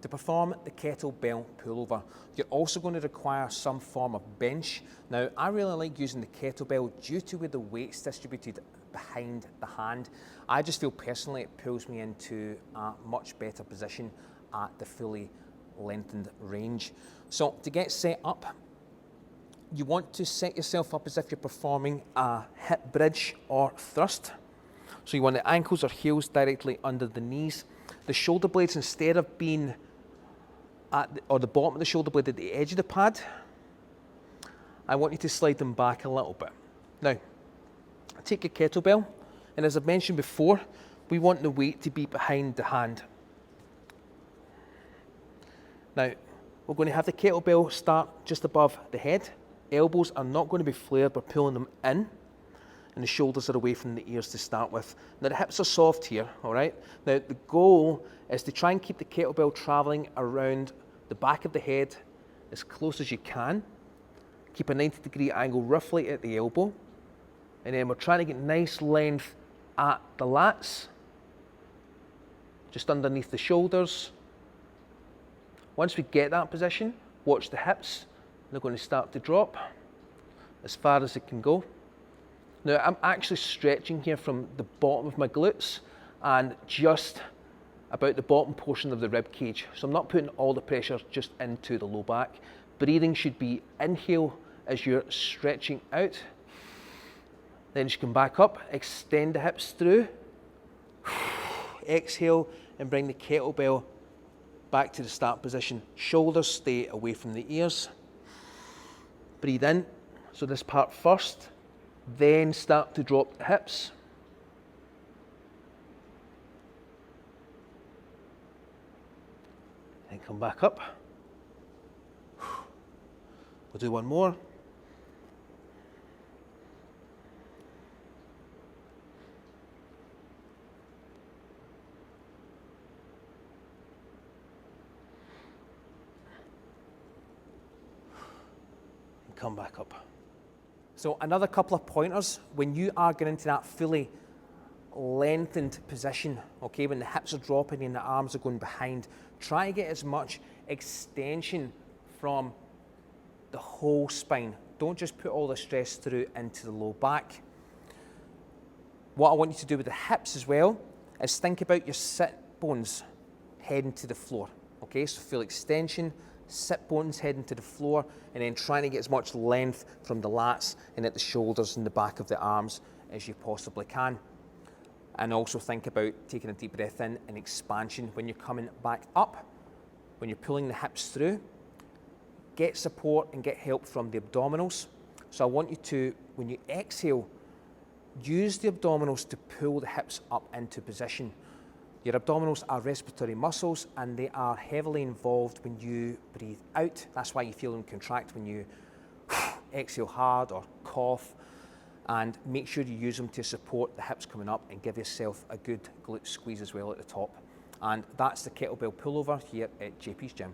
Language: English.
To perform the kettlebell pullover, you're also going to require some form of bench. Now, I really like using the kettlebell due to where the weight's distributed behind the hand. I just feel personally it pulls me into a much better position at the fully lengthened range. So to get set up, you want to set yourself up as if you're performing a hip bridge or thrust. So you want the ankles or heels directly under the knees. The shoulder blades, instead of being or the bottom of the shoulder blade at the edge of the pad, I want you to slide them back a little bit. Now, take your kettlebell, and as I've mentioned before, we want the weight to be behind the hand. Now, we're going to have the kettlebell start just above the head. Elbows are not going to be flared, we're pulling them in, and the shoulders are away from the ears to start with. Now the hips are soft here, all right? Now the goal is to try and keep the kettlebell traveling around the back of the head as close as you can. Keep a 90-degree angle roughly at the elbow. And then we're trying to get nice length at the lats, just underneath the shoulders. Once we get that position, watch the hips. They're going to start to drop as far as it can go. Now I'm actually stretching here from the bottom of my glutes and just about the bottom portion of the rib cage. So I'm not putting all the pressure just into the low back. Breathing should be inhale as you're stretching out. Then just come back up, extend the hips through. Exhale and bring the kettlebell back to the start position. Shoulders stay away from the ears. Breathe in, so this part first, then start to drop the hips. Then come back up. We'll do one more. And come back up. So another couple of pointers when you are getting into that fully lengthened position, okay, when the hips are dropping and the arms are going behind, try to get as much extension from the whole spine. Don't just put all the stress through into the low back. What I want you to do with the hips as well is think about your sit bones heading to the floor, okay, so full extension, sit bones heading to the floor, and then trying to get as much length from the lats and at the shoulders and the back of the arms as you possibly can. And also think about taking a deep breath in and expansion when you're coming back up. When you're pulling the hips through, get support and get help from the abdominals. So I want you to, when you exhale, use the abdominals to pull the hips up into position. Your abdominals are respiratory muscles and they are heavily involved when you breathe out. That's why you feel them contract when you exhale hard or cough. And make sure you use them to support the hips coming up and give yourself a good glute squeeze as well at the top. And that's the kettlebell pullover here at JP's Gym.